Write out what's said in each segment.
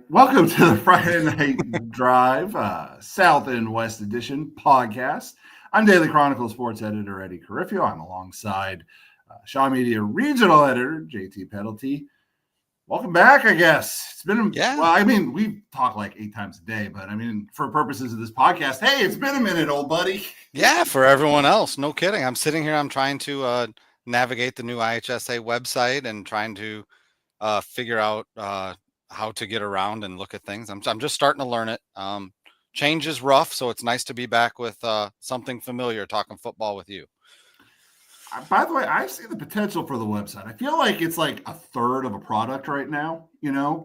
Welcome to the Friday Night Drive, South and West Edition podcast. I'm Daily Chronicle sports editor Eddie Carifio. I'm alongside Shaw Media regional editor JT Pedelty. Welcome back, I guess. It's been, we talk like 8 times a day, but for purposes of this podcast, hey, it's been a minute, old buddy. Yeah, for everyone else, no kidding. I'm sitting here, I'm trying to navigate the new IHSA website and trying to figure out how to get around and look at things. I'm just starting to learn it. Change is rough, so it's nice to be back with something familiar, talking football with you. By the way, I see the potential for the website. I feel like it's like a third of a product right now,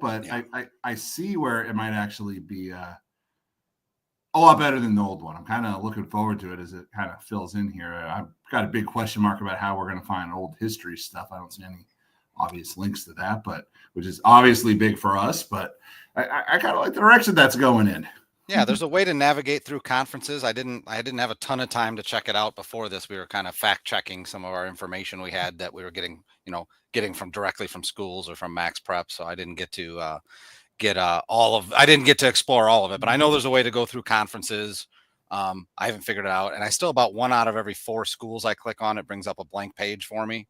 but yeah. I see where it might actually be a lot better than the old one. I'm kind of looking forward to it as it kind of fills in here. I've got a big question mark about how we're going to find old history stuff. I don't see any obvious links to that, but which is obviously big for us, but I kind of like the direction that's going in. Yeah, there's a way to navigate through conferences. I didn't have a ton of time to check it out before this. We were kind of fact checking some of our information we had that we were getting from directly from schools or from Max Prep. So I didn't get to I didn't get to explore all of it, but I know there's a way to go through conferences. I haven't figured it out. And I still about 1 out of every 4 schools I click on, it brings up a blank page for me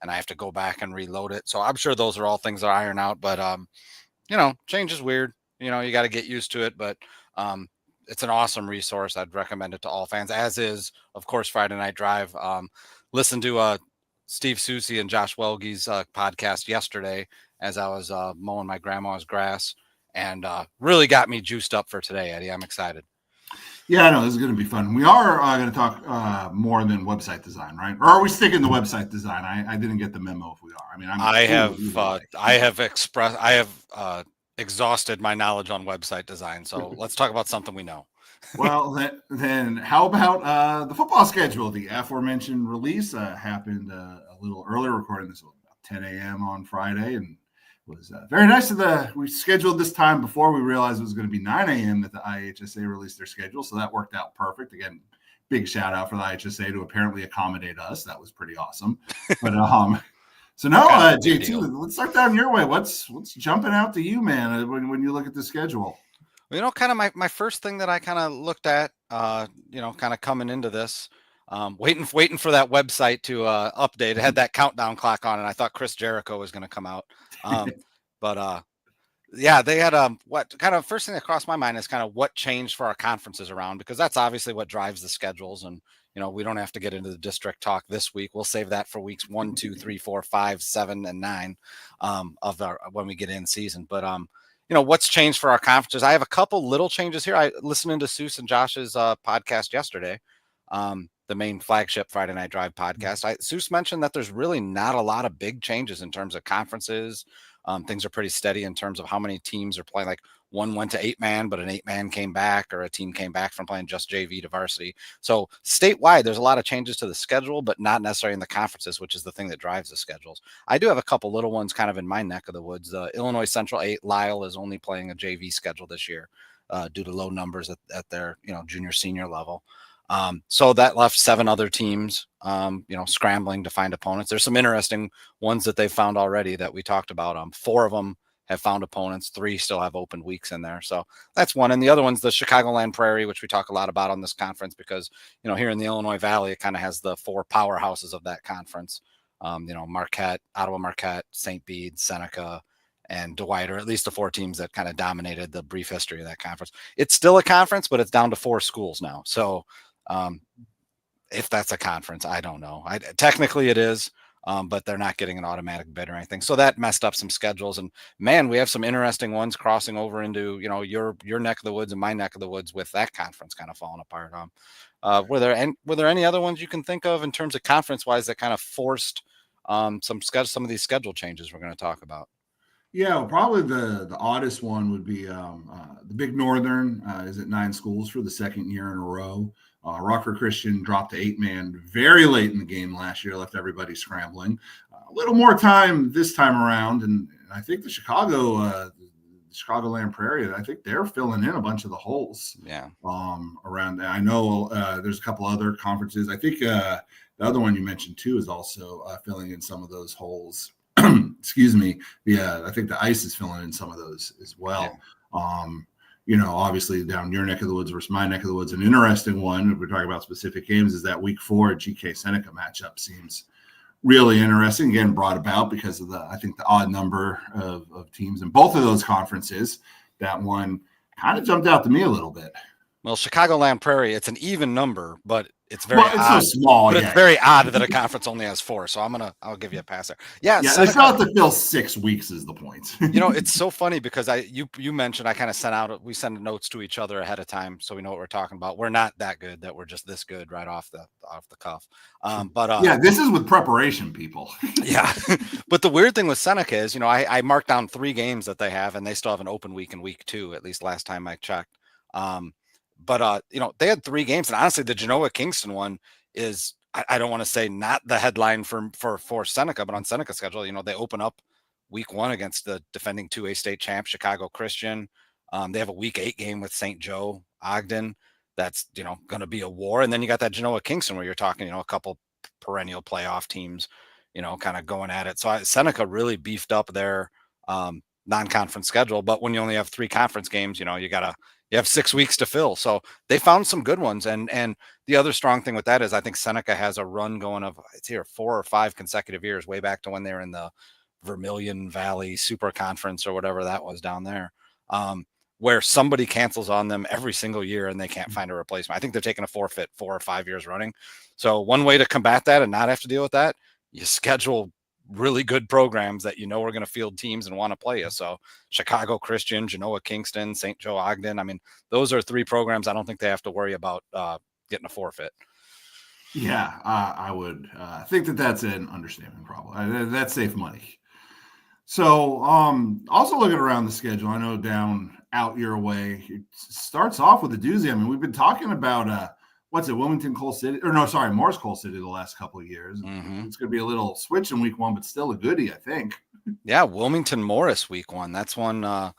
and I have to go back and reload it. So I'm sure those are all things that I iron out, but change is weird. You got to get used to it, but it's an awesome resource. I'd recommend it to all fans, as is, of course, Friday Night Drive. Listen to Steve Susie and Josh Welge's podcast yesterday as I was mowing my grandma's grass, and really got me juiced up for today, Eddie. I'm excited. Yeah, I know this is going to be fun. We are going to talk more than website design, right? Or are we sticking to website design? I didn't get the memo if we are. I have exhausted my knowledge on website design. So let's talk about something we know. Well, then how about the football schedule? The aforementioned release happened a little earlier, recording this about 10 a.m. on Friday, and was very nice. We scheduled this time before we realized it was going to be 9 a.m. that the IHSA released their schedule, so that worked out perfect. Again, big shout out for the IHSA to apparently accommodate us. That was pretty awesome. But so now, JT, let's start down your way. What's jumping out to you, man, when you look at the schedule? Well, kind of my first thing that I kind of looked at, kind of coming into this, waiting for that website to update. It had that countdown clock on, and I thought Chris Jericho was going to come out. But yeah, they had what kind of first thing that crossed my mind is kind of what changed for our conferences around, because that's obviously what drives the schedules. And we don't have to get into the district talk this week. We'll save that for weeks 1, 2, 3, 4, 5, 7, and 9 of our when we get in season. But what's changed for our conferences? I have a couple little changes here. I listened to Seuss and Josh's podcast yesterday, the main flagship Friday Night Drive podcast. Seuss mentioned that there's really not a lot of big changes in terms of conferences. Things are pretty steady in terms of how many teams are playing. Like one went to 8-man, but an 8-man came back, or a team came back from playing just JV to varsity. So statewide, there's a lot of changes to the schedule, but not necessarily in the conferences, which is the thing that drives the schedules. I do have a couple little ones kind of in my neck of the woods. The Illinois Central 8, Lyle, is only playing a JV schedule this year due to low numbers at their junior senior level. So that left 7 other teams, scrambling to find opponents. There's some interesting ones that they've found already that we talked about. 4 of them have found opponents. 3 still have open weeks in there. So that's one. And the other one's the Chicagoland Prairie, which we talk a lot about on this conference because, here in the Illinois Valley, it kind of has the 4 powerhouses of that conference. Marquette, Ottawa Marquette, St. Bede, Seneca, and Dwight, or at least the 4 teams that kind of dominated the brief history of that conference. It's still a conference, but it's down to 4 schools now. So if that's a conference, I don't know. Technically it is, but they're not getting an automatic bid or anything. So that messed up some schedules. And man, we have some interesting ones crossing over into, your neck of the woods and my neck of the woods with that conference kind of falling apart. Were there any other ones you can think of in terms of conference wise that kind of forced some of these schedule changes we're going to talk about? Yeah, well, probably the oddest one would be the Big Northern is at 9 schools for the second year in a row. Rockford Christian dropped to 8-man very late in the game last year, left everybody scrambling. A little more time this time around, and I think the Chicagoland Prairie, I think they're filling in a bunch of the holes. Yeah. Around there. I know there's a couple other conferences. I think the other one you mentioned too is also filling in some of those holes. excuse me, I think the ice is filling in some of those as well. Yeah. Obviously down your neck of the woods versus my neck of the woods, an interesting one, if we're talking about specific games, is that week 4 GK Seneca matchup seems really interesting. Again, brought about because of I think the odd number of teams in both of those conferences. That one kind of jumped out to me a little bit. Well, Chicagoland Prairie, it's an even number, but it's very it's odd. so small. But it's very odd that a conference only has 4. So I'll give you a pass there. Yeah, they still have to fill 6 weeks is the point. It's so funny because you mentioned I kind of we send notes to each other ahead of time so we know what we're talking about. We're not that good that we're just this good right off the cuff. But this is with preparation, people. Yeah. But the weird thing with Seneca is, I marked down 3 games that they have, and they still have an open week in week 2, at least last time I checked. But they had 3 games, and honestly, the Genoa Kingston one is, I don't want to say not the headline for Seneca, but on Seneca's schedule, they open up week 1 against the defending 2A state champ, Chicago Christian. They have a week 8 game with St. Joe Ogden. That's, going to be a war. And then you got that Genoa Kingston where you're talking, a couple perennial playoff teams, kind of going at it. So Seneca really beefed up their non-conference schedule, but when you only have 3 conference games, you have 6 weeks to fill. So they found some good ones. And the other strong thing with that is I think Seneca has a run going of, it's here 4 or 5 consecutive years, way back to when they were in the Vermilion Valley Super Conference or whatever that was down there, where somebody cancels on them every single year and they can't find a replacement. I think they're taking a forfeit 4 or 5 years running. So one way to combat that and not have to deal with that, you schedule really good programs that are going to field teams and want to play you. So Chicago Christian, Genoa Kingston, St. Joe Ogden. I mean, those are 3 programs I don't think they have to worry about getting a forfeit. Yeah, I would think that's an understatement probably. That's safe money. So also looking around the schedule, I know down out your way, it starts off with a doozy. I mean, we've been talking about Wilmington, Coal City, Morris Coal City the last couple of years. Mm-hmm. It's going to be a little switch in week 1, but still a goodie, I think. Yeah, Wilmington Morris week 1. That's one, kind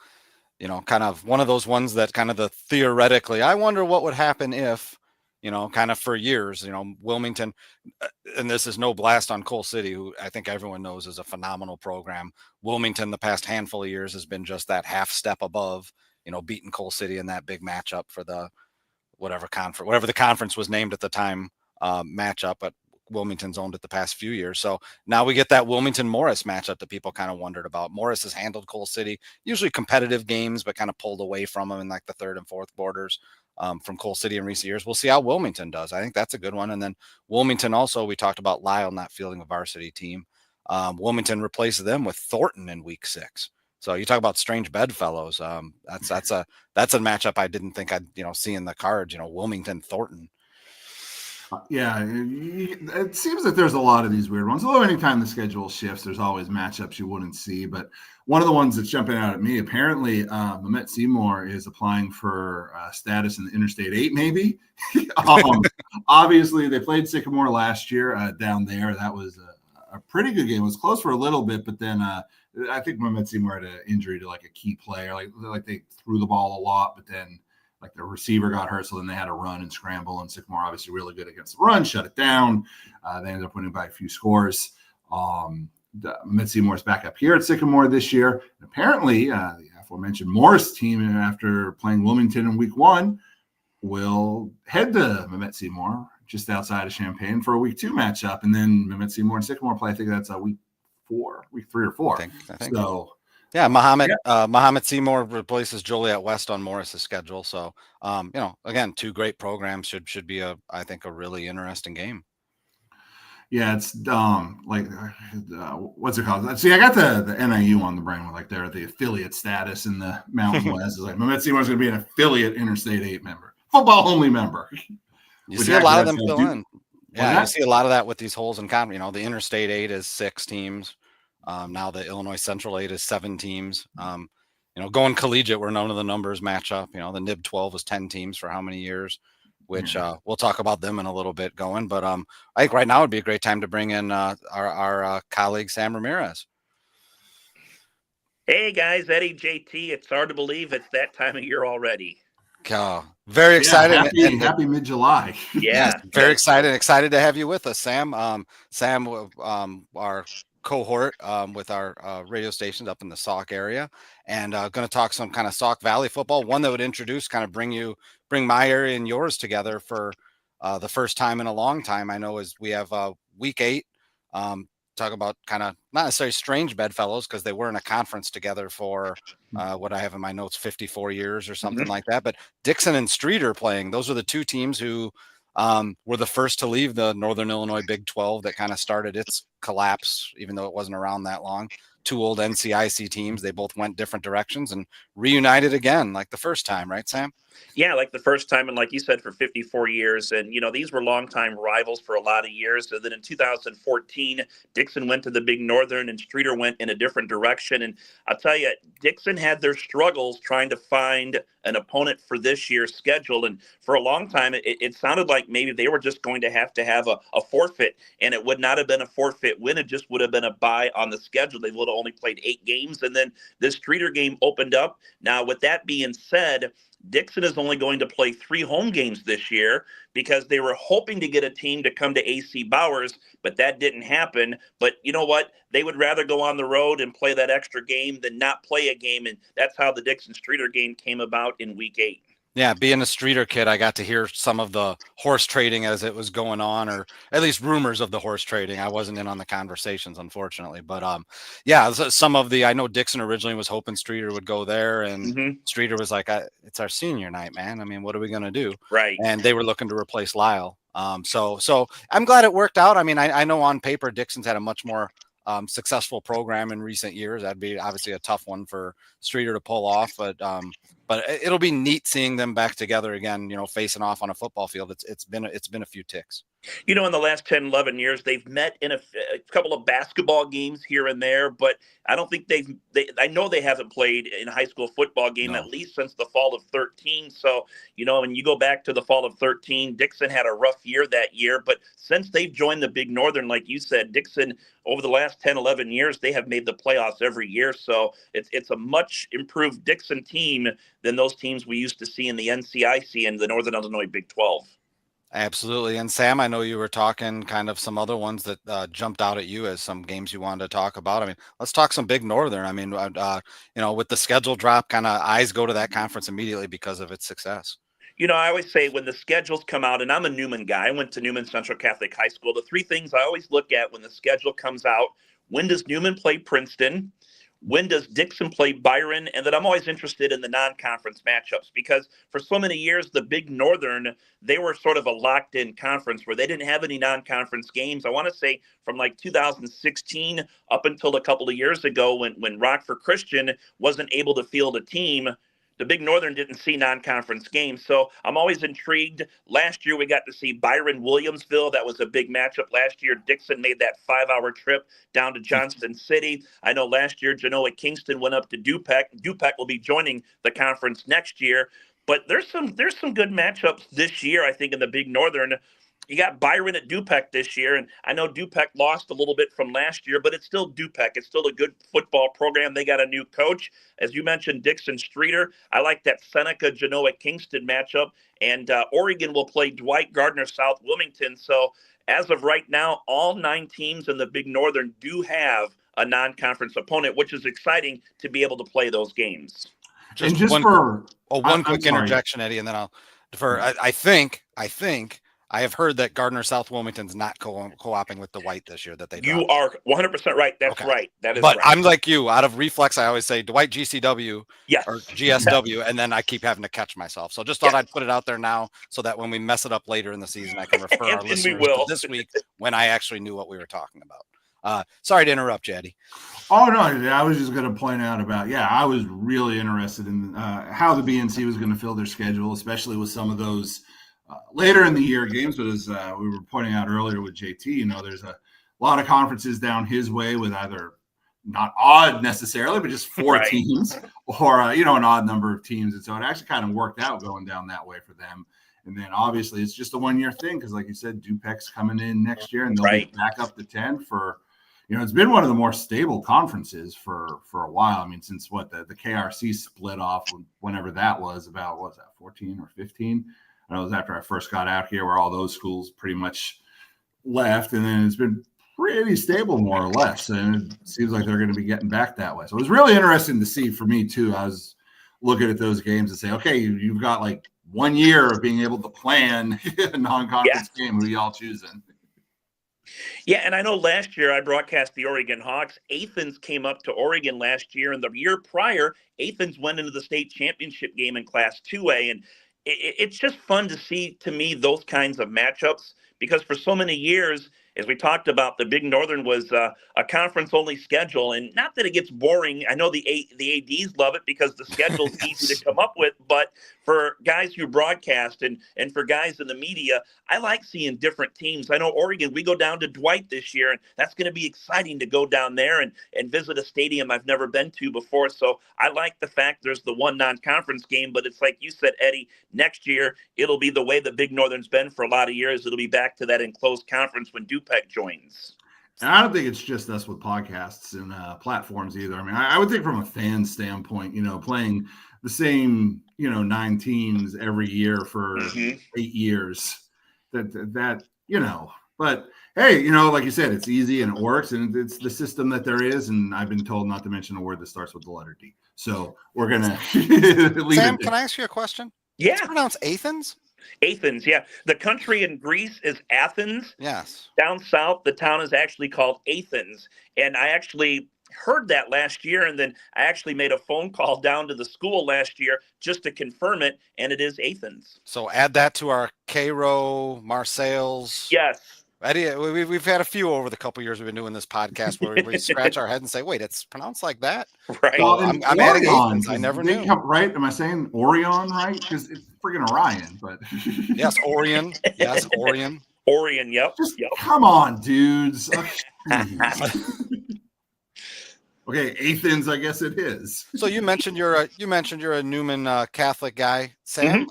of one of those ones that kind of the theoretically, I wonder what would happen if, kind of for years, Wilmington, and this is no blast on Coal City, who I think everyone knows is a phenomenal program. Wilmington the past handful of years has been just that half step above, beating Coal City in that big matchup for the whatever the conference was named at the time matchup, but Wilmington's owned it the past few years. So now we get that Wilmington Morris matchup that people kind of wondered about. Morris has handled Coal City, usually competitive games, but kind of pulled away from them in like the 3rd and 4th quarters from Coal City in recent years. We'll see how Wilmington does. I think that's a good one. And then Wilmington also, we talked about Lyle not fielding a varsity team. Wilmington replaces them with Thornton in week 6. So you talk about strange bedfellows. That's a matchup I didn't think I'd see in the cards. Wilmington Thornton. Yeah, it seems that there's a lot of these weird ones. Although anytime the schedule shifts, there's always matchups you wouldn't see. But one of the ones that's jumping out at me, apparently, Mehmet Seymour is applying for status in the Interstate 8, maybe. Obviously, they played Sycamore last year down there. That was a pretty good game. It was close for a little bit, but then I think Mehmet Seymour had an injury to like a key player. Like they threw the ball a lot, but then like the receiver got hurt, so then they had to run and scramble. And Sycamore obviously really good against the run, shut it down. They ended up winning by a few scores. Mehmet Seymour's back up here at Sycamore this year. And apparently, the aforementioned Morris team, after playing Wilmington in week 1, will head to Mehmet Seymour just outside of Champaign for a week 2 matchup. And then Mehmet Seymour and Sycamore play. I think that's week 3 or 4. I think. So. Yeah, Muhammad Seymour replaces Joliet West on Morris's schedule. So, again, 2 great programs should be I think a really interesting game. Yeah, it's what's it called? See, I got the NIU on the brain with they're the affiliate status in the Mountain West. It's like Mehmet Seymour's going to be an affiliate Interstate 8 member, football only member. You see a lot of them fill in. Yeah, you see a lot of that with these holes in conference. The Interstate 8 is 6 teams. Now the Illinois Central 8 is 7 teams. Going collegiate where none of the numbers match up. The NIB 12 was 10 teams for how many years, which we'll talk about them in a little bit going. But I think right now would be a great time to bring in our colleague, Sam Ramirez. Hey, guys, Eddie, JT. It's hard to believe it's that time of year already. Very excited. Happy mid-July. Yeah. Very excited to have you with us, Sam. Sam, our cohort with our radio stations up in the Sauk area, and going to talk some kind of Sauk Valley football. One that would introduce, kind of bring my area and yours together for the first time in a long time. I know is we have week 8. Talk about kind of not necessarily strange bedfellows because they were in a conference together for what I have in my notes, 54 years or something like that. But Dixon and Streeter playing, those are the two teams who were the first to leave the Northern Illinois Big 12 that kind of started its collapse, even though it wasn't around that long. Two old NCIC teams, they both went different directions and reunited again like the first time, right, Sam? Yeah, like the first time, and like you said, for 54 years. And, these were longtime rivals for a lot of years. So then in 2014, Dixon went to the Big Northern and Streeter went in a different direction. And I'll tell you, Dixon had their struggles trying to find an opponent for this year's schedule. And for a long time, it sounded like maybe they were just going to have a forfeit. And it would not have been a forfeit win. It just would have been a bye on the schedule. They would have only played 8 games. And then this Streeter game opened up. Now, with that being said, Dixon is only going to play 3 home games this year because they were hoping to get a team to come to AC Bowers, but that didn't happen. But you know what? They would rather go on the road and play that extra game than not play a game. And that's how the Dixon Streeter game came about in week 8. Yeah, being a Streeter kid, I got to hear some of the horse trading as it was going on, or at least rumors of the horse trading. I wasn't in on the conversations, unfortunately, but yeah, some of I know Dixon originally was hoping Streeter would go there, and Streeter was like, "It's our senior night, man. I mean, what are we gonna do?" Right. And they were looking to replace Lyle. So I'm glad it worked out. I mean, I know on paper Dixon's had a much more successful program in recent years. That'd be obviously a tough one for Streeter to pull off, but it'll be neat seeing them back together again, facing off on a football field. It's been a few ticks. In the last 10, 11 years, they've met in a couple of basketball games here and there, but I don't think I know they haven't played in a high school football game at least since the fall of 13. So, when you go back to the fall of 13, Dixon had a rough year that year, but since they've joined the Big Northern, like you said, Dixon, over the last 10, 11 years, they have made the playoffs every year. So it's a much improved Dixon team than those teams we used to see in the NCIC and the Northern Illinois Big 12. Absolutely. And Sam, I know you were talking kind of some other ones that jumped out at you as some games you wanted to talk about. I mean, let's talk some Big Northern. I mean, with the schedule drop, kind of eyes go to that conference immediately because of its success. I always say when the schedules come out, and I'm a Newman guy, I went to Newman Central Catholic High School. The 3 things I always look at when the schedule comes out: when does Newman play Princeton? When does Dixon play Byron? And then I'm always interested in the non-conference matchups because for so many years, the Big Northern, they were sort of a locked-in conference where they didn't have any non-conference games. I want to say from like 2016 up until a couple of years ago when Rockford Christian wasn't able to field a team, the Big Northern didn't see non-conference games. So I'm always intrigued. Last year, we got to see Byron Williamsville. That was a big matchup. Last year, Dixon made that 5-hour trip down to Johnston City. I know last year, Genoa Kingston went up to Dupec. Dupec will be joining the conference next year. But there's some good matchups this year, I think, in the Big Northern. You got Byron at Dupec this year, and I know Dupec lost a little bit from last year, but it's still Dupec. It's still a good football program. They got a new coach. As you mentioned, Dixon Streeter. I like that Seneca-Genoa-Kingston matchup, and Oregon will play Dwight Gardner South Wilmington. So as of right now, all 9 teams in the Big Northern do have a non-conference opponent, which is exciting to be able to play those games. One quick interjection, Eddie, and then I'll defer. I think I have heard that Gardner South Wilmington's not co-oping with the Dwight this year. That they You are 100% right. That's okay. Right. That is. But right. I'm like you. Out of reflex, I always say Dwight GCW yes. or GSW, and then I keep having to catch myself. So just thought I'd put it out there now, so that when we mess it up later in the season, I can refer our listeners to this week when I actually knew what we were talking about. Sorry to interrupt you, Eddie. Oh, no, I was just going to point out I was really interested in how the BNC was going to fill their schedule, especially with some of those later in the year games. But as we were pointing out earlier with JT, there's a lot of conferences down his way with either not odd necessarily, but just 4 teams or, an odd number of teams. And so it actually kind of worked out going down that way for them. And then obviously it's just a 1-year thing because, like you said, Dupec's coming in next year and they'll be back up to 10 for – it's been one of the more stable conferences for a while. I mean, since the KRC split off whenever that was about, 14 or 15? I know it was after I first got out here where all those schools pretty much left. And then it's been pretty stable, more or less. And it seems like they're going to be getting back that way. So it was really interesting to see for me, too. I was looking at those games and say, okay, you've got like 1 year of being able to plan a non-conference game. Who y'all choosing? Yeah, and I know last year I broadcast the Oregon Hawks. Athens came up to Oregon last year, and the year prior, Athens went into the state championship game in Class 2A. And it's just fun to see, to me, those kinds of matchups, because for so many years, as we talked about, the Big Northern was a conference-only schedule, and not that it gets boring. I know the ADs love it because the schedule's easy to come up with, but for guys who broadcast and for guys in the media, I like seeing different teams. I know Oregon, we go down to Dwight this year, and that's going to be exciting to go down there and visit a stadium I've never been to before. So I like the fact there's the one non-conference game, but it's like you said, Eddie, next year it'll be the way the Big Northern's been for a lot of years. It'll be back to that enclosed conference when Dupec joins. And I don't think it's just us with podcasts and platforms either. I mean, I would think from a fan standpoint, playing the same, 9 teams every year for 8 years, that but hey, like you said, it's easy and it works, and it's the system that there is. And I've been told not to mention a word that starts with the letter D. So we're going to leave Sam, it can I ask you a question? Yeah. It's pronounced Athens? Athens, yeah. The country in Greece is Athens. Yes. Down south, the town is actually called Athens. And I actually heard that last year, and then I actually made a phone call down to the school last year just to confirm it, and it is Athens. So add that to our Cairo, Marseilles. Yes. Eddie, we've had a few over the couple years we've been doing this podcast where we scratch our head and say, wait, it's pronounced like that? Right. So I'm adding Athens. I never knew. Right? Am I saying Orion right? Because it's friggin' Orion, but yes, Orion. Yes, Orion. Orion, yep. Come on, dudes. Okay, Athens, I guess it is. So you mentioned you're a Newman Catholic guy, Sam.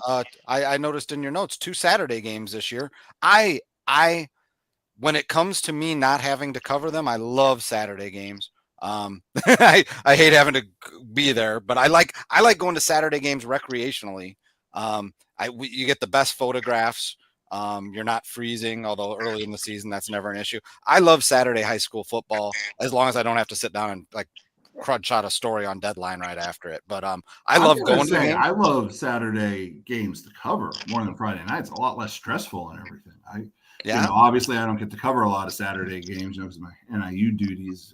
I noticed in your notes 2 Saturday games this year. I when it comes to me not having to cover them, I love Saturday games. I hate having to be there, but I like going to Saturday games recreationally. You get the best photographs. You're not freezing, although early in the season that's never an issue. I love Saturday high school football as long as I don't have to sit down and like crunch out a story on deadline right after it. But I love going to games. I love Saturday games to cover more than Friday nights. A lot less stressful and everything. Obviously I don't get to cover a lot of Saturday games because my NIU duties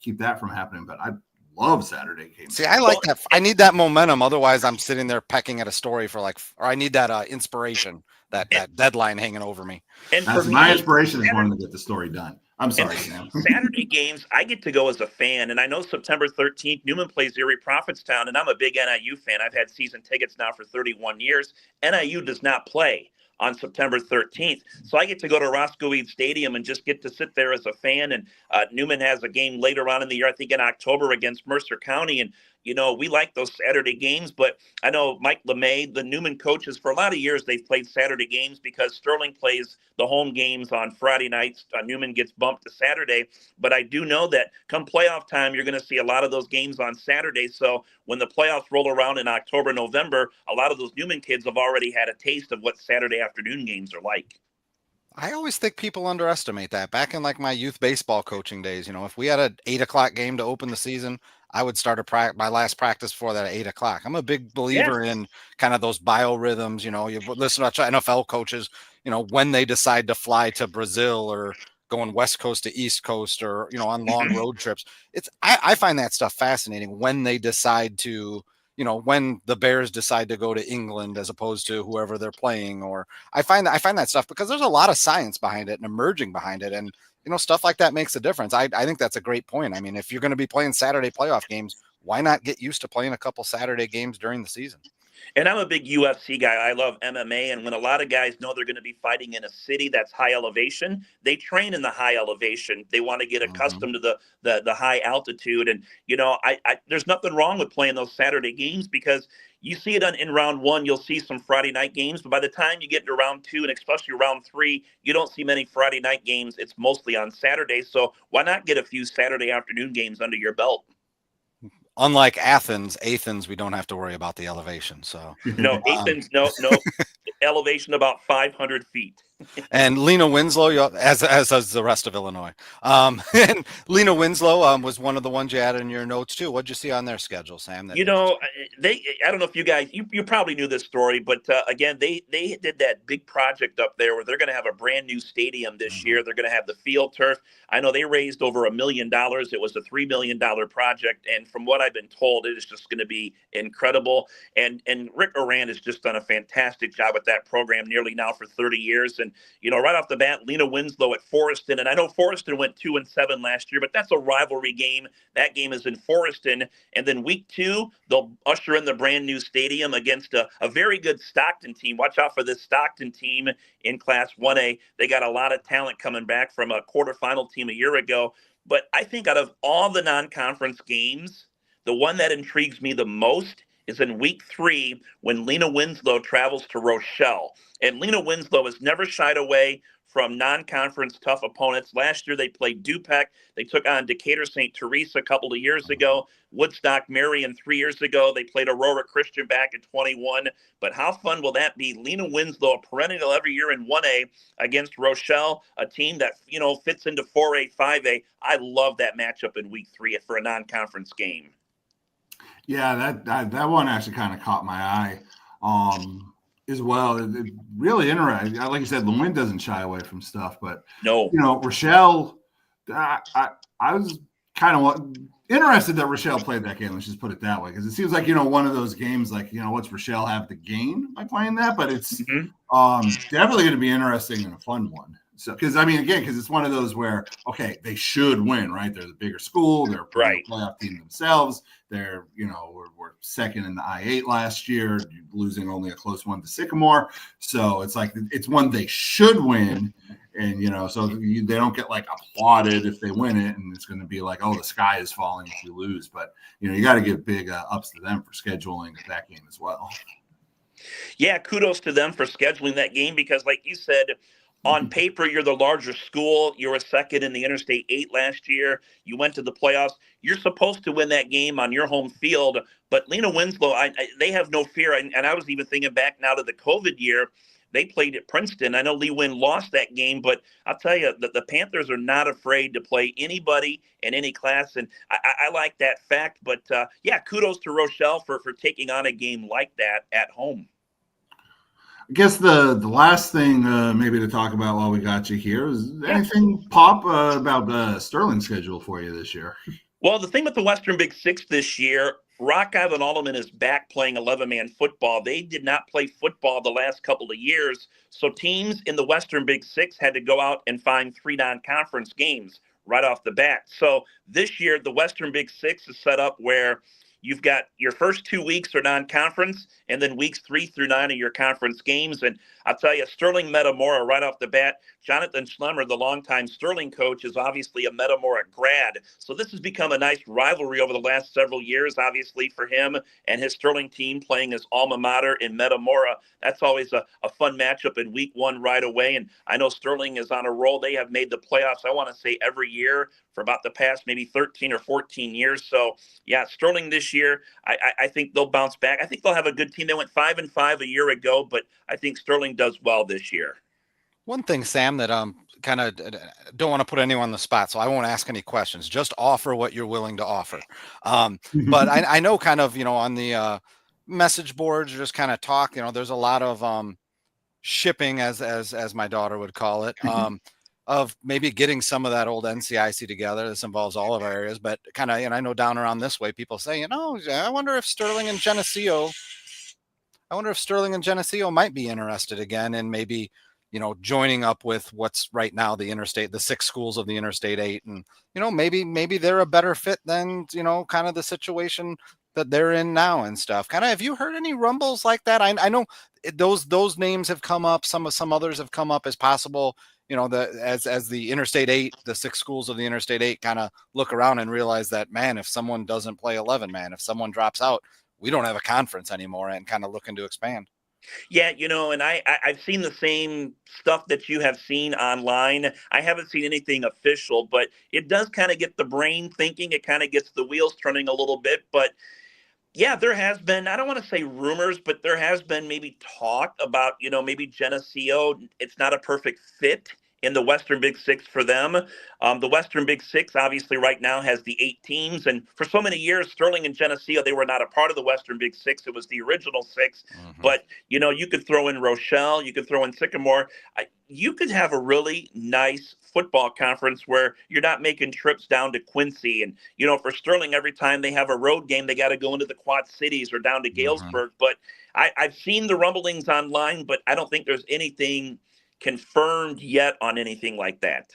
keep that from happening, but I love Saturday games. See, I like that. I need that momentum. Otherwise I'm sitting there pecking at a story or I need that inspiration, that deadline hanging over me. And my inspiration is wanting to get the story done. I'm sorry, Sam. Saturday games, I get to go as a fan, and I know September 13th, Newman plays Erie Prophetstown, and I'm a big NIU fan. I've had season tickets now for 31 years. NIU does not play on September 13th. So I get to go to Roscoe Eads Stadium and just get to sit there as a fan. And Newman has a game later on in the year, I think in October, against Mercer County. And, we like those Saturday games, but I know Mike LeMay, the Newman coaches, for a lot of years, they've played Saturday games because Sterling plays the home games on Friday nights. Newman gets bumped to Saturday. But I do know that come playoff time, you're going to see a lot of those games on Saturday. So when the playoffs roll around in October, November, a lot of those Newman kids have already had a taste of what Saturday afternoon games are like. I always think people underestimate that. Back in like my youth baseball coaching days, if we had an 8:00 game to open the season, I would start my last practice for that at 8:00. I'm a big believer in kind of those biorhythms. You listen to NFL coaches, when they decide to fly to Brazil or going West Coast to East Coast or, on long road trips. I find that stuff fascinating when they decide to, when the Bears decide to go to England as opposed to whoever they're playing, or I find that stuff because there's a lot of science behind it and emerging behind it. And, stuff like that makes a difference. I think that's a great point. I mean, if you're going to be playing Saturday playoff games, why not get used to playing a couple Saturday games during the season? And I'm a big UFC guy. I love MMA. And when a lot of guys know they're going to be fighting in a city that's high elevation, they train in the high elevation. They want to get accustomed to the high altitude. And, there's nothing wrong with playing those Saturday games because you see it in round 1, you'll see some Friday night games. But by the time you get to round 2 and especially round 3, you don't see many Friday night games. It's mostly on Saturday. So why not get a few Saturday afternoon games under your belt? Unlike Athens, we don't have to worry about the elevation. So no, Athens, no. elevation about 500 feet. And Lena Winslow, as does the rest of Illinois. And Lena Winslow was one of the ones you added in your notes too. What'd you see on their schedule, Sam? I don't know if you guys, you probably knew this story, but again, they did that big project up there where they're going to have a brand new stadium this year. They're going to have the field turf. I know they raised over $1 million. It was a $3 million project. And from what I've been told, it is just going to be incredible. And Rick Oran has just done a fantastic job with that program nearly now for 30 years. And, right off the bat, Lena Winslow at Forreston. And I know Forreston went 2-7 last year, but that's a rivalry game. That game is in Forreston. And then week 2, they'll usher in the brand new stadium against a very good Stockton team. Watch out for this Stockton team in Class 1A. They got a lot of talent coming back from a quarterfinal team a year ago. But I think out of all the non-conference games, the one that intrigues me the most is in week 3 when Lena Winslow travels to Rochelle. And Lena Winslow has never shied away from non-conference tough opponents. Last year, they played Dupec. They took on Decatur St. Teresa a couple of years ago. Woodstock Marion 3 years ago. They played Aurora Christian back in 21. But how fun will that be? Lena Winslow, a perennial every year in 1A against Rochelle, a team that, fits into 4A, 5A. I love that matchup in week 3 for a non-conference game. Yeah, that one actually kind of caught my eye. As well. It really interesting. Like you said, Lewin doesn't shy away from stuff, but no, Rochelle, I was kind of interested that Rochelle played that game. Let's just put it that way, because it seems like one of those games. Like what's Rochelle have to gain by playing that? But it's definitely going to be interesting and a fun one. So, because it's one of those where they should win, right? They're the bigger school. They're a playoff team themselves. They're we're second in the I-8 last year, losing only a close one to Sycamore. So it's like it's one they should win, and so they don't get like applauded if they win it, and it's going to be like, oh, the sky is falling if you lose. But you got to give big ups to them for scheduling that game as well. Yeah, kudos to them for scheduling that game because, like you said, on paper, you're the larger school. You were second in the Interstate 8 last year. You went to the playoffs. You're supposed to win that game on your home field. But Lena Winslow, they have no fear. And I was even thinking back now to the COVID year. They played at Princeton. I know Lee Wynn lost that game, but I'll tell you that the Panthers are not afraid to play anybody in any class. And I like that fact. But, kudos to Rochelle for taking on a game like that at home. I guess the last thing maybe to talk about while we got you here is anything pop about the Sterling schedule for you this year? Well, the thing with the Western Big Six this year, Rock Island Alderman is back playing 11-man football. They did not play football the last couple of years, so teams in the Western Big Six had to go out and find 3 non-conference games right off the bat. So this year, the Western Big Six is set up where you've got your first 2 weeks are non-conference, and then weeks 3 through 9 are your conference games. And I'll tell you, Sterling Metamora right off the bat, Jonathan Schlemmer, the longtime Sterling coach, is obviously a Metamora grad. So this has become a nice rivalry over the last several years, obviously, for him and his Sterling team playing his alma mater in Metamora. That's always a fun matchup in week 1 right away. And I know Sterling is on a roll. They have made the playoffs, I want to say, every year for about the past maybe 13 or 14 years. So, yeah, Sterling this year, I think they'll bounce back. I think they'll have a good team. They went 5-5 a year ago, but I think Sterling does well this year. One thing, Sam, that kind of don't want to put anyone on the spot, so I won't ask any questions. Just offer what you're willing to offer. But I know kind of, on the message boards, just kind of talk, there's a lot of shipping, as my daughter would call it, of maybe getting some of that old NCIC together. This involves all of our areas, but kind of, and I know down around this way, people say, I wonder if Sterling and Geneseo might be interested again in maybe, joining up with what's right now the 6 schools of the Interstate 8. And, maybe they're a better fit than, kind of the situation that they're in now and stuff. Kind of, have you heard any rumbles like that? I know those names have come up. Some others have come up as possible, as the Interstate 8, the 6 schools of the Interstate 8 kind of look around and realize that, man, if someone doesn't play 11, man, if someone drops out, we don't have a conference anymore, and kind of looking to expand. Yeah, and I've seen the same stuff that you have seen online. I haven't seen anything official, but it does kind of get the brain thinking. It kind of gets the wheels turning a little bit. But Yeah, there has been, I don't want to say rumors, but there has been maybe talk about, maybe Geneseo. It's not a perfect fit in the Western Big Six for them. The Western Big Six, obviously, right now has the 8 teams. And for so many years, Sterling and Geneseo, they were not a part of the Western Big Six. It was the original six. Hmm. But, you could throw in Rochelle, you could throw in Sycamore. You could have a really nice football conference where you're not making trips down to Quincy. And, for Sterling, every time they have a road game, they got to go into the Quad Cities or down to Hmm. Galesburg. But I've seen the rumblings online, but I don't think there's anything confirmed yet on anything like that.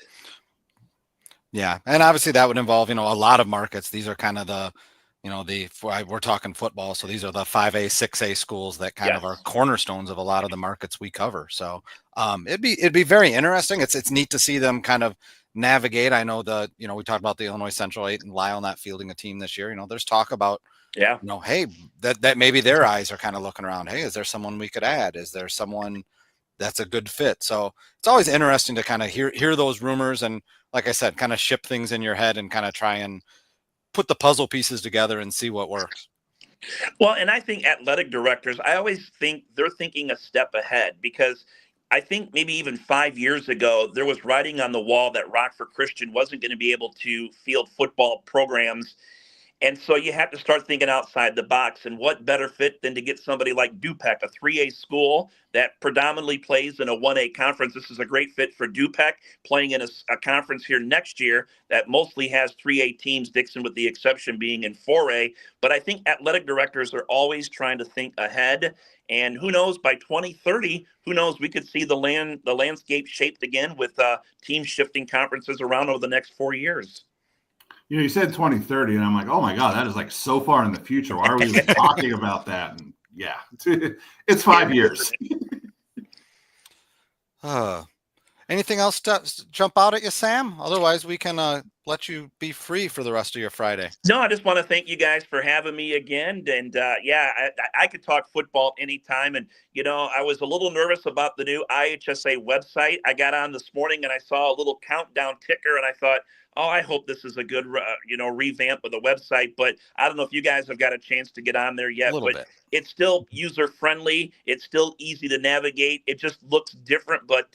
Yeah, and obviously that would involve, a lot of markets. These are kind of we're talking football, so these are the 5A, 6A schools that kind Yes. of are cornerstones of a lot of the markets we cover. So it'd be very interesting. It's neat to see them kind of navigate. I know we talked about the Illinois Central 8 and Lyle not fielding a team this year. There's talk about, Yeah. hey, that maybe their eyes are kind of looking around. Hey, is there someone we could add? Is there someone that's a good fit? So it's always interesting to kind of hear those rumors and, like I said, kind of ship things in your head and kind of try and put the puzzle pieces together and see what works. Well, and I think athletic directors, I always think they're thinking a step ahead, because I think maybe even 5 years ago, there was writing on the wall that Rockford Christian wasn't going to be able to field football programs. And so you have to start thinking outside the box. And what better fit than to get somebody like Dupec, a 3A school that predominantly plays in a 1A conference. This is a great fit for Dupec, playing in a conference here next year that mostly has 3A teams, Dixon with the exception being in 4A. But I think athletic directors are always trying to think ahead. And who knows, by 2030, who knows, we could see the landscape shaped again with teams shifting conferences around over the next 4 years. You said 2030, and I'm like, oh my God, that is like so far in the future. Why are we even talking about that? And yeah, it's 5 years. Anything else to jump out at you, Sam? Otherwise, we can let you be free for the rest of your Friday. No, I just want to thank you guys for having me again. And yeah, I could talk football anytime. And, I was a little nervous about the new IHSA website. I got on this morning and I saw a little countdown ticker and I thought, oh, I hope this is a good, revamp of the website. But I don't know if you guys have got a chance to get on there yet. A little bit. It's still user friendly. It's still easy to navigate. It just looks different. But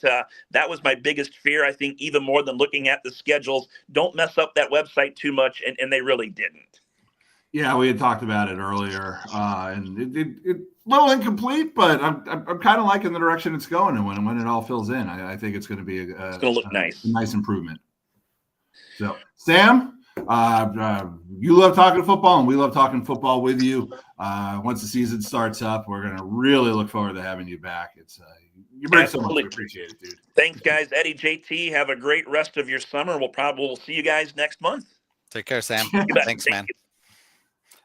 that was my biggest fear. I think even more than looking at the schedules, don't mess up that website too much. And they really didn't. Yeah, we had talked about it earlier, and it a little incomplete, but I'm kind of liking the direction it's going, and when it all fills in, I think it's going to be it's going to look nice. A nice improvement. So, Sam, you love talking football, and we love talking football with you. Once the season starts up, we're going to really look forward to having you back. It's you bring so much. We appreciate it, dude. Thanks, guys. Eddie, JT, have a great rest of your summer. We'll see you guys next month. Take care, Sam. Thanks, man. You.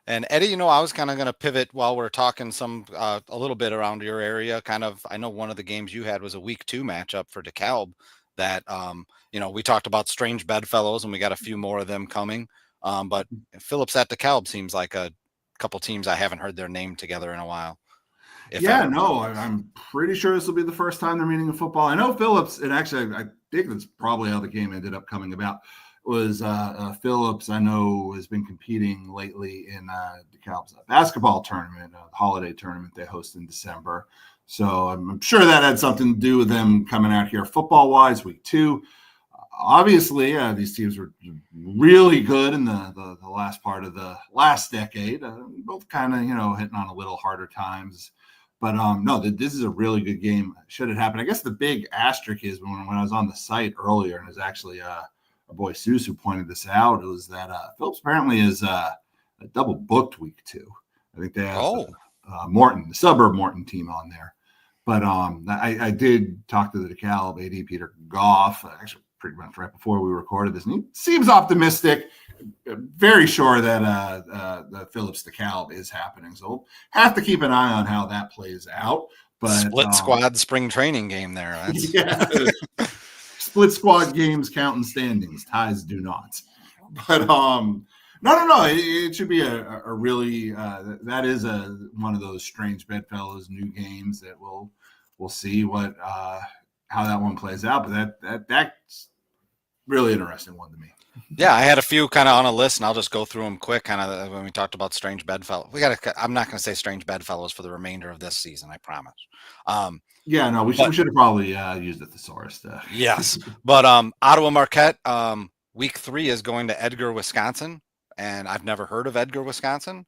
And Eddie, I was kind of going to pivot while we're talking a little bit around your area. I know one of the games you had was a week 2 matchup for DeKalb that, we talked about strange bedfellows and we got a few more of them coming. But Phillips at DeKalb seems like a couple teams I haven't heard their name together in a while. I'm pretty sure this will be the first time they're meeting in football. I know Phillips, and actually I think that's probably how the game ended up coming about. Was Phillips, I know, has been competing lately in DeKalb's basketball tournament, the holiday tournament they host in December. So I'm sure that had something to do with them coming out here football-wise, week 2. Obviously, these teams were really good in the last part of the last decade. Both kind of, hitting on a little harder times. But no, this is a really good game. Should it happen? I guess the big asterisk is when I was on the site earlier, and it was actually our boy Seuss who pointed this out, it was that Phillips apparently is a double booked week 2. I think they have Morton, the suburb Morton team on there. But I did talk to the DeKalb AD, Peter Goff, actually pretty much right before we recorded this, and he seems optimistic, very sure that the Phillips DeKalb is happening. So we'll have to keep an eye on how that plays out. But split squad spring training game there. Yeah. Split squad games count in standings. Ties do not. But no. It should be a really that is one of those strange bedfellows new games that we'll see how that one plays out. But that's really interesting one to me. Yeah, I had a few kind of on a list, and I'll just go through them quick. Kind of when we talked about strange bedfellows, I'm not going to say strange bedfellows for the remainder of this season. I promise. Yeah, no, we But should have probably used a thesaurus. yes, but Ottawa Marquette, week 3 is going to Edgar, Wisconsin, and I've never heard of Edgar, Wisconsin,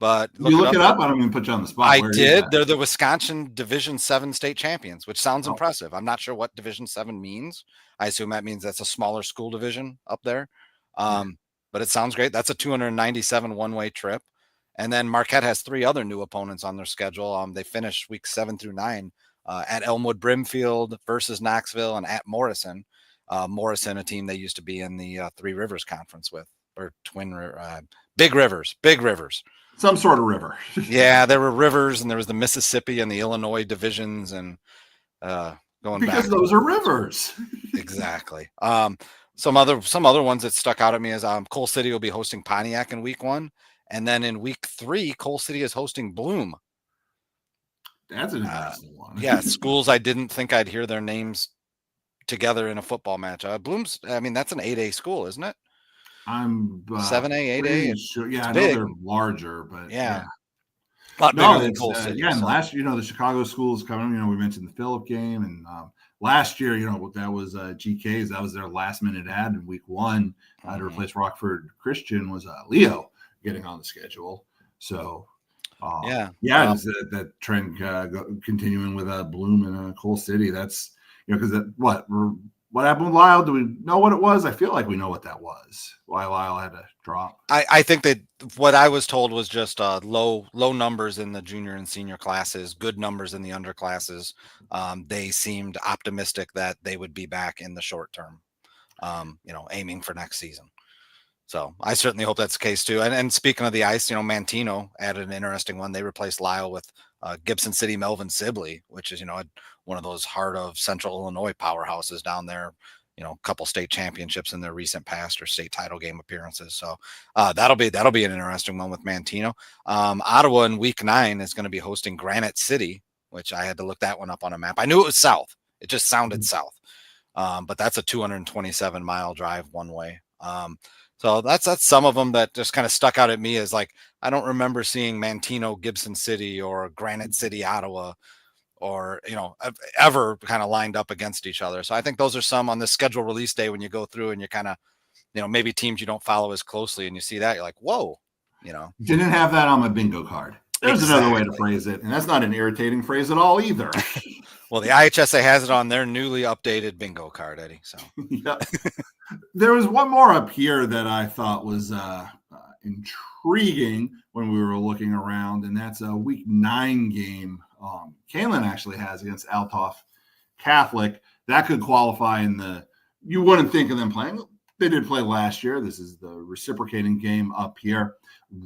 but You look it look it up. up. I don't even put you on the spot. I Where is did. that? They're the Wisconsin Division 7 state champions, which sounds Oh, impressive. I'm not sure what Division 7 means. I assume that means that's a smaller school division up there. yeah. But it sounds great. That's a 297 one-way trip. And then Marquette has 3 other new opponents on their schedule. They finish week 7 through 9 at Elmwood Brimfield versus Knoxville and at Morrison. Morrison, a team they used to be in the Three Rivers Conference with, or Big Rivers. Some sort of river. Yeah, there were rivers, and there was the Mississippi and the Illinois divisions, and going because back. those are rivers. Exactly. Some other ones that stuck out at me is Coal City will be hosting Pontiac in week 1, and then in week 3, Coal City is hosting Bloom. That's an interesting one. Yeah, schools I didn't think I'd hear their names together in a football match. Bloom's, I mean, that's an 8A school, isn't it? I'm 7A, 8A. sure. Yeah, I big. know they're larger, but yeah. A lot no, bigger than Coal City. yeah. And so. last year, the Chicago schools coming. We mentioned the Phillip game, and last year, that was GK's. That was their last minute ad in week 1 to replace Rockford Christian. Was Leo getting on the schedule? So that trend continuing with Bloom and Coal City. That's because what happened with Lyle? Do we know what it was? I feel like we know what that was. Why Lyle had to drop. I think that what I was told was just low numbers in the junior and senior classes, good numbers in the under classes. They seemed optimistic that they would be back in the short term, aiming for next season. So I certainly hope that's the case too. And speaking of the ice, Mantino added an interesting one. They replaced Lyle with Gibson City Melvin Sibley, which is, one of those heart of Central Illinois powerhouses down there, a couple state championships in their recent past or state title game appearances. So that'll be an interesting one with Mantino. Ottawa in week 9 is going to be hosting Granite City, which I had to look that one up on a map. I knew it was south. It just sounded south. But that's a 227-mile drive one way. So that's some of them that just kind of stuck out at me as like, I don't remember seeing Mantino, Gibson City or Granite City, Ottawa, or, ever kind of lined up against each other. So I think those are some on the schedule release day when you go through and you kind of, maybe teams you don't follow as closely and you see that, you're like, whoa, Didn't have that on my bingo card. There's another way to phrase it. And that's not an irritating phrase at all either. Well, the IHSA has it on their newly updated bingo card, Eddie. So yeah. There was one more up here that I thought was intriguing when we were looking around, and that's a week 9 game Kaylin actually has against Althoff Catholic. That could qualify you wouldn't think of them playing. They did play last year. This is the reciprocating game up here.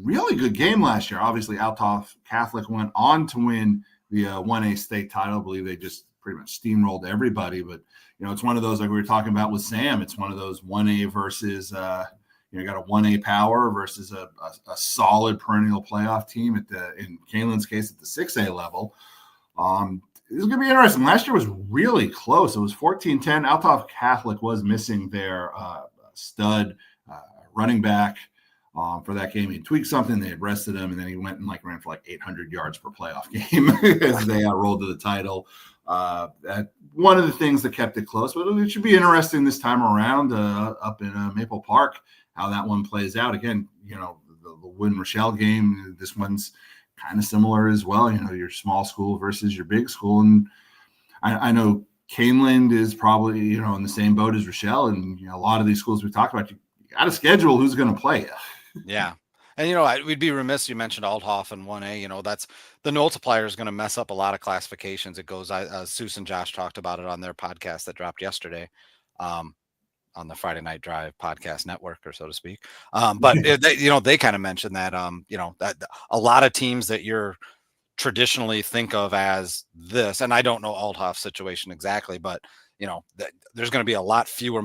Really good game last year. Obviously, Althoff Catholic went on to win the 1A state title. I believe they just pretty much steamrolled everybody, but it's one of those, like we were talking about with Sam, it's one of those 1A versus, got a 1A power versus a solid perennial playoff team in Kaylin's case, at the 6A level. This is going to be interesting. Last year was really close. It was 14-10. Althoff Catholic was missing their stud running back for that game. He tweaked something. They had rested him, and then he went and ran for 800 yards per playoff game as they rolled to the title. One of the things that kept it close, but it should be interesting this time around up in Maple Park, how that one plays out. Again, the Win Rochelle game, this one's kind of similar as well. Your small school versus your big school. And I know Kaneland is probably, in the same boat as Rochelle. And, a lot of these schools we talked about, you got to schedule who's going to play you. Yeah. And, we'd be remiss. You mentioned Althoff and 1A, that's the multiplier is going to mess up a lot of classifications. It goes, Seuss and Josh talked about it on their podcast that dropped yesterday on the Friday Night Drive podcast network, or so to speak. But they kind of mentioned that, that a lot of teams that you're traditionally think of as this, and I don't know Althoff's situation exactly, but, there's going to be a lot fewer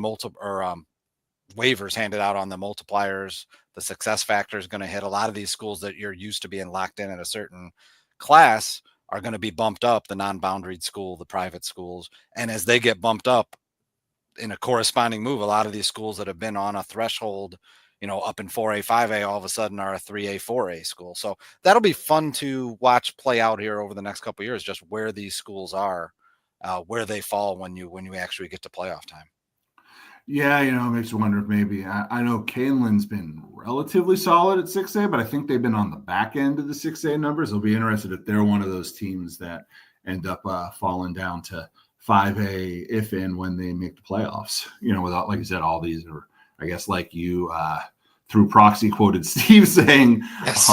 waivers handed out on the multipliers. The success factor is going to hit a lot of these schools that you're used to being locked in at a certain class are going to be bumped up, the non-boundaried school, the private schools. And as they get bumped up, in a corresponding move, a lot of these schools that have been on a threshold, up in 4A, 5A, all of a sudden are a 3A, 4A school. So that'll be fun to watch play out here over the next couple of years, just where these schools are, where they fall when you actually get to playoff time. Yeah, it makes you wonder if maybe I know Canelan's been relatively solid at 6A, but I think they've been on the back end of the 6A numbers. I'll be interested if they're one of those teams that end up falling down to 5A if and when they make the playoffs. Without, like you said, all these are, I guess, like you through proxy quoted Steve saying, Yes.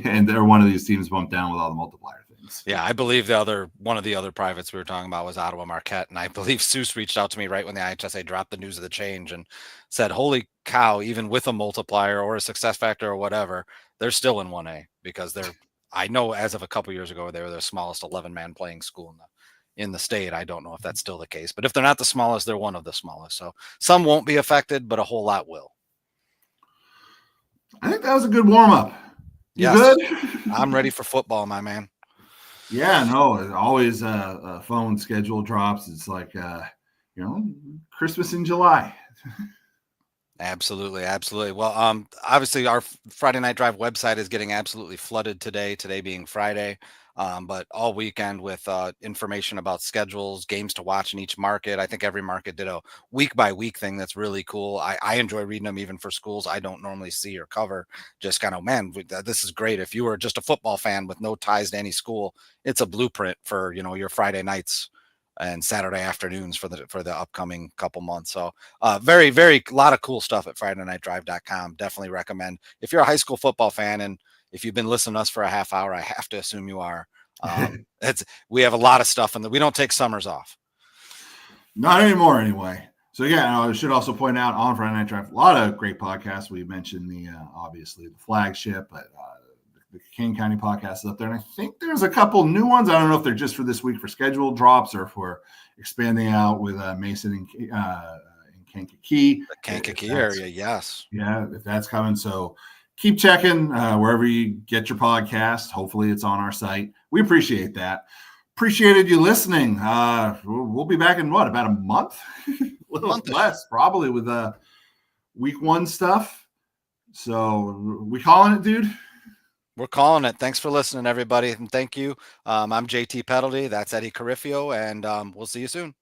And they're one of these teams bumped down with all the multiplier things. Yeah, I believe one of the other privates we were talking about was Ottawa Marquette, and I believe Seuss reached out to me right when the IHSA dropped the news of the change and said, "Holy cow! Even with a multiplier or a success factor or whatever, they're still in 1A because I know as of a couple years ago they were the smallest 11-man playing school in the state. I don't know if that's still the case, but if they're not the smallest, they're one of the smallest. So some won't be affected, but a whole lot will." I think that was a good warm up. Yes. Good? I'm ready for football, my man. Yeah, no, always phone schedule drops. It's like, Christmas in July. Absolutely. Absolutely. Well, obviously our Friday Night Drive website is getting absolutely flooded today being Friday. But all weekend with information about schedules, games to watch in each market. I think every market did a week by week thing that's really cool. I enjoy reading them even for schools I don't normally see or cover. Just kind of, man, this is great. If you were just a football fan with no ties to any school, it's a blueprint for, your Friday nights and Saturday afternoons for the upcoming couple months. So very, very lot of cool stuff at FridayNightDrive.com. Definitely recommend if you're a high school football fan, and if you've been listening to us for a half hour, I have to assume you are. We have a lot of stuff, and we don't take summers off. Not anymore, anyway. So yeah, I should also point out on Friday Night Drive, a lot of great podcasts. We mentioned obviously the flagship, but the Kane County podcast is up there, and I think there's a couple new ones. I don't know if they're just for this week for scheduled drops or if we're expanding out with Mason in Kankakee. The Kankakee area, yes. Yeah, if that's coming. So keep checking wherever you get your podcast. Hopefully it's on our site. We appreciate that. Appreciated you listening. We'll be back in about a month? A little less, probably, with week 1 stuff. So we calling it, dude? We're calling it. Thanks for listening, everybody, and thank you. I'm JT Pedelty. That's Eddie Carifio, and we'll see you soon.